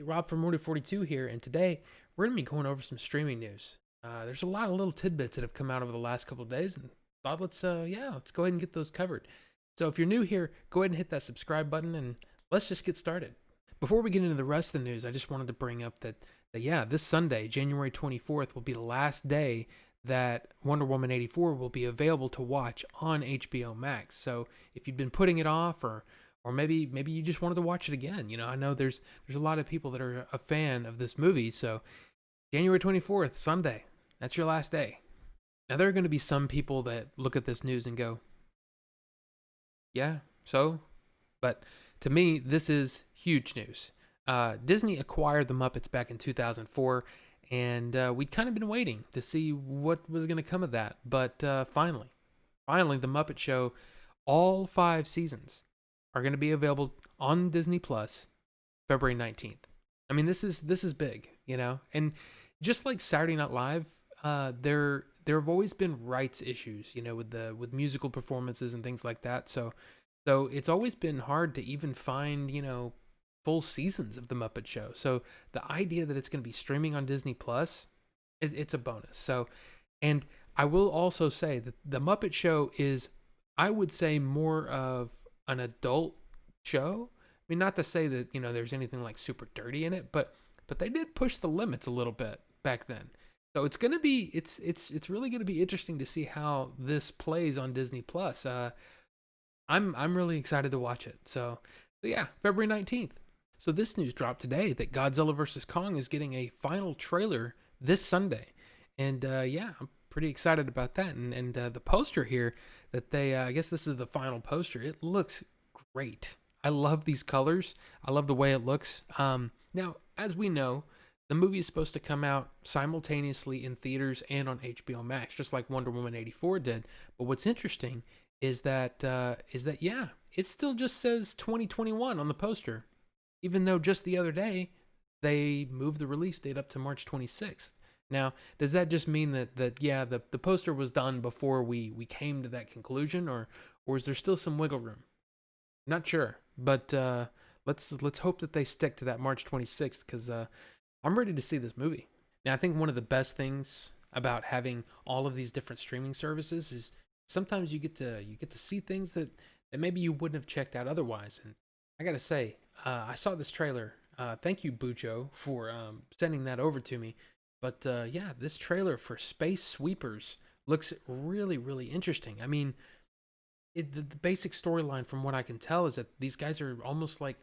everybody, Rob from Morty 42 here, and today we're going to be going over some streaming news. There's a lot of little tidbits that have come out over the last couple of days, and thought let's go ahead and get those covered. So if you're new here, go ahead and hit that subscribe button, and let's just get started. Before we get into the rest of the news, I just wanted to bring up that this Sunday, January 24th, will be the last day that Wonder Woman 84 will be available to watch on HBO Max. So if you've been putting it off, or maybe you just wanted to watch it again. I know there's a lot of people that are a fan of this movie. So January 24th, Sunday, that's your last day. Now there are going to be some people that look at this news and go, yeah, so? But to me, this is huge news. Disney acquired the Muppets back in 2004, and we'd kind of been waiting to see what was going to come of that. But finally, the Muppet Show, all 5 seasons, are going to be available on Disney Plus February 19th. I mean, this is big, and just like Saturday Night Live, there have always been rights issues, with musical performances and things like that. So it's always been hard to even find, full seasons of the Muppet Show. So the idea that it's going to be streaming on Disney Plus, it's a bonus. So, and I will also say that the Muppet Show is, I would say, more of an adult show. I mean, not to say that, there's anything like super dirty in it, but they did push the limits a little bit back then. So it's going to be, it's really going to be interesting to see how this plays on Disney Plus. I'm really excited to watch it. So yeah, February 19th. So this news dropped today that Godzilla vs. Kong is getting a final trailer this Sunday. And I'm pretty excited about that. And the poster here that they, I guess this is the final poster. It looks great. I love these colors. I love the way it looks. Now, as we know, the movie is supposed to come out simultaneously in theaters and on HBO Max, just like Wonder Woman 84 did. But what's interesting is that it still just says 2021 on the poster, even though just the other day they moved the release date up to March 26th. Now, does that just mean that the poster was done before we came to that conclusion, or is there still some wiggle room? Not sure, but let's hope that they stick to that March 26th, because I'm ready to see this movie. Now, I think one of the best things about having all of these different streaming services is sometimes you get to see things that maybe you wouldn't have checked out otherwise. And I gotta say, I saw this trailer. Thank you, Bujo, for sending that over to me. But this trailer for Space Sweepers looks really, really interesting. I mean, the basic storyline, from what I can tell, is that these guys are almost like,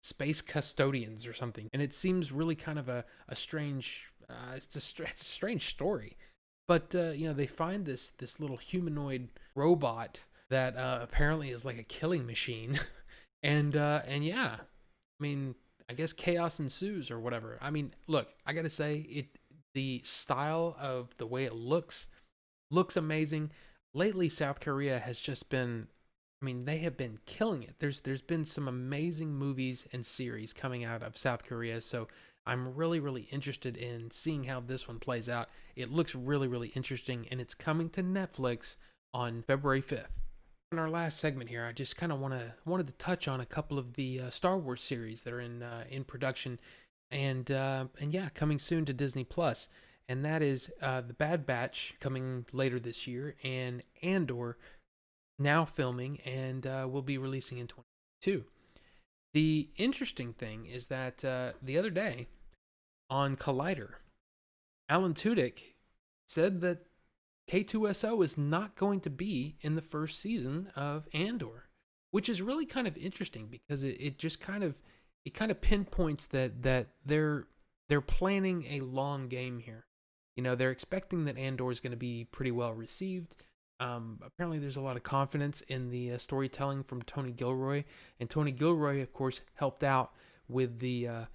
space custodians or something. And it seems really kind of a strange, it's a strange story. But, they find this little humanoid robot that apparently is like a killing machine. and yeah, I mean, I guess chaos ensues or whatever. I mean, look, I gotta say, the style of the way it looks amazing. Lately, South Korea has just been, I mean, they have been killing it. There's been some amazing movies and series coming out of South Korea, so I'm really, really interested in seeing how this one plays out. It looks really, really interesting, and it's coming to Netflix on February 5th. In our last segment here, I just kind of wanted to touch on a couple of the Star Wars series that are in production, and coming soon to Disney Plus. And that is The Bad Batch, coming later this year, and Andor, now filming, and will be releasing in 2022. The interesting thing is that the other day on Collider, Alan Tudyk said that K2SO is not going to be in the first season of Andor, which is really kind of interesting, because it just kind of pinpoints that they're planning a long game here. They're expecting that Andor is going to be pretty well received. Apparently, there's a lot of confidence in the storytelling from Tony Gilroy, and Tony Gilroy, of course, helped out with the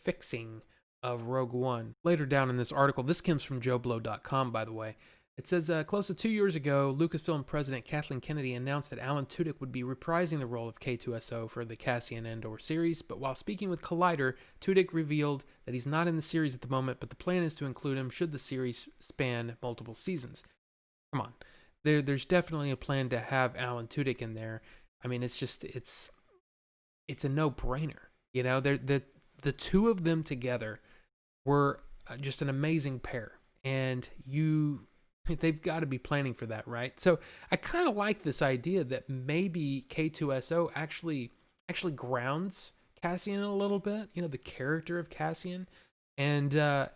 fixing of Rogue One. Later down in this article, this comes from JoeBlow.com, by the way. It says, close to 2 years ago, Lucasfilm president Kathleen Kennedy announced that Alan Tudyk would be reprising the role of K2SO for the Cassian Andor series, but while speaking with Collider, Tudyk revealed that he's not in the series at the moment, but the plan is to include him should the series span multiple seasons. Come on. There's definitely a plan to have Alan Tudyk in there. I mean, it's a no-brainer. You know, the two of them together were just an amazing pair, and they've got to be planning for that, right? So I kind of like this idea that maybe K2SO actually grounds Cassian a little bit, you know, the character of Cassian, and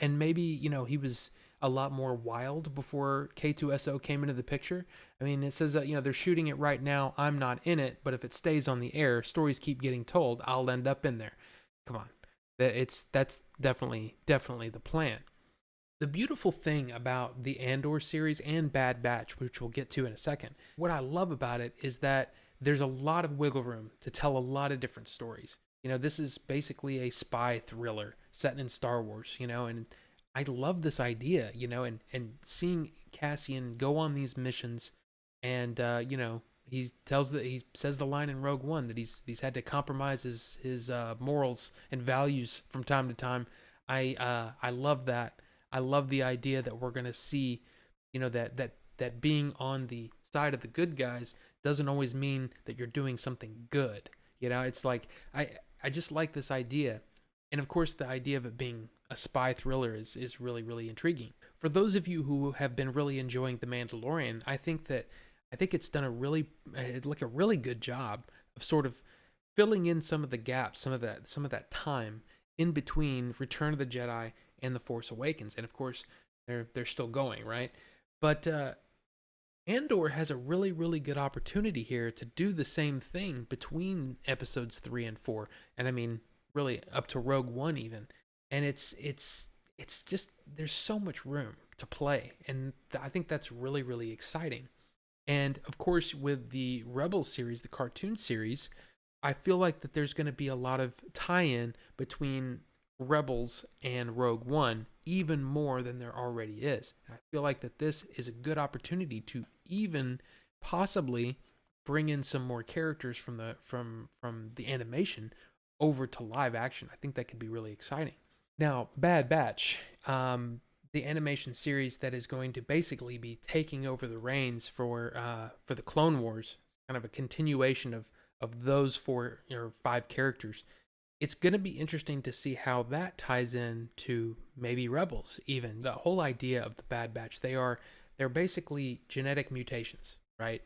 maybe, you know, he was a lot more wild before K2SO came into the picture. I mean, it says that, you know, they're shooting it right now. I'm not in it, but if it stays on the air, stories keep getting told, I'll end up in there. Come on. That's definitely the plan. The beautiful thing about the Andor series and Bad Batch, which we'll get to in a second, what I love about it is that there's a lot of wiggle room to tell a lot of different stories. You know, this is basically a spy thriller set in Star Wars, you know, and I love this idea, you know, and seeing Cassian go on these missions, and you know, he says the line in Rogue One that he's had to compromise his morals and values from time to time. I love that. I love the idea that we're gonna see, you know, that being on the side of the good guys doesn't always mean that you're doing something good. You know, it's like I just like this idea, and of course the idea of it being a spy thriller is really, really intriguing. For those of you who have been really enjoying The Mandalorian, I think it's done a really good job of sort of filling in some of the gaps, some of that time in between Return of the Jedi and The Force Awakens. And of course, they're still going, right? But Andor has a really, really good opportunity here to do the same thing between episodes 3 and 4. And I mean, really up to Rogue One even. And it's just, there's so much room to play. And I think that's really, really exciting. And of course, with the Rebels series, the cartoon series, I feel like that there's going to be a lot of tie-in between Rebels and Rogue One, even more than there already is. And I feel like that this is a good opportunity to even possibly bring in some more characters from the animation over to live action. I think that could be really exciting. Now, Bad Batch, the animation series that is going to basically be taking over the reins for the Clone Wars, kind of a continuation of those 4 or 5 characters. It's going to be interesting to see how that ties in to maybe Rebels. Even the whole idea of the Bad Batch, they're basically genetic mutations, right?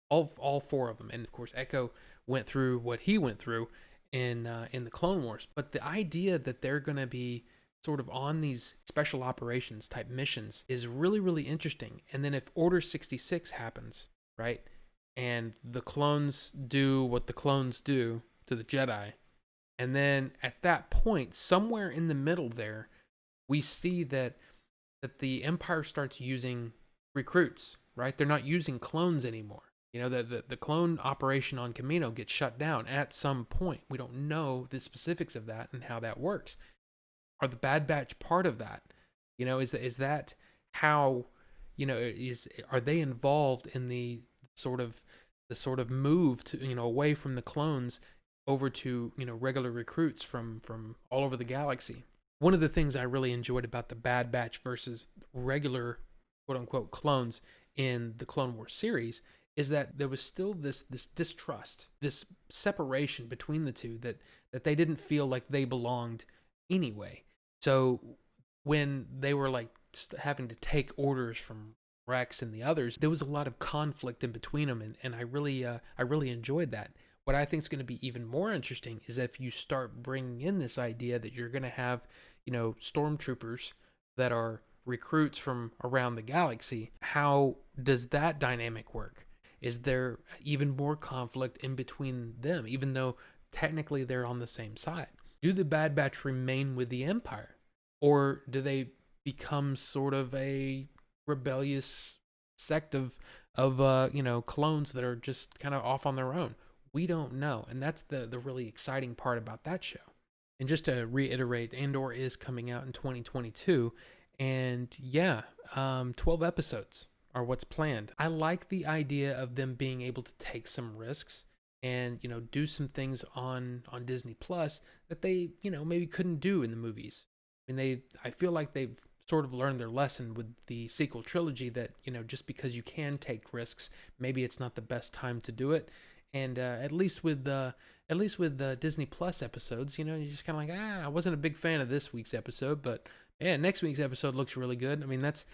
All 4 of them, and of course Echo went through what he went through in the Clone Wars. But the idea that they're going to be sort of on these special operations type missions is really, really interesting. And then if Order 66 happens, right, and the clones do what the clones do to the Jedi, and then at that point, somewhere in the middle there, we see that the Empire starts using recruits, right? They're not using clones anymore. You know, the clone operation on Kamino gets shut down at some point. We don't know the specifics of that and how that works. Are the Bad Batch part of that? You know, is that how, you know, are they involved in the sort of move to, you know, away from the clones over to, you know, regular recruits from all over the galaxy? One of the things I really enjoyed about the Bad Batch versus regular quote unquote clones in the Clone Wars series is that there was still this distrust, this separation between the two, that they didn't feel like they belonged anyway. So when they were like having to take orders from Rex and the others, there was a lot of conflict in between them, and I really enjoyed that. What I think is going to be even more interesting is if you start bringing in this idea that you're going to have, you know, stormtroopers that are recruits from around the galaxy. How does that dynamic work? Is there even more conflict in between them, even though technically they're on the same side? Do the Bad Batch remain with the Empire, or do they become sort of a rebellious sect of you know, clones that are just kind of off on their own? We don't know, and that's the really exciting part about that show. And just to reiterate, Andor is coming out in 2022, and yeah, 12 episodes are what's planned. I like the idea of them being able to take some risks and, you know, do some things on Disney Plus that they, you know, maybe couldn't do in the movies. I mean, I feel like they've sort of learned their lesson with the sequel trilogy that, you know, just because you can take risks, maybe it's not the best time to do it. And at least with at least with the Disney Plus episodes, you're just kind of like, I wasn't a big fan of this week's episode, but man, next week's episode looks really good. I mean, that's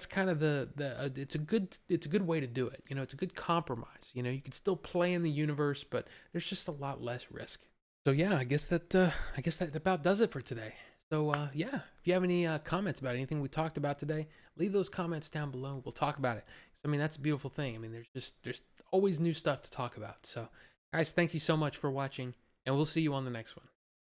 kind of the it's a good way to do it. It's a good compromise. You can still play in the universe, but there's just a lot less risk. So yeah, I guess that about does it for today. So yeah, if you have any comments about anything we talked about today, leave those comments down below. We'll talk about it. I mean, that's a beautiful thing. I mean, there's always new stuff to talk about. So guys, thank you so much for watching, and we'll see you on the next one.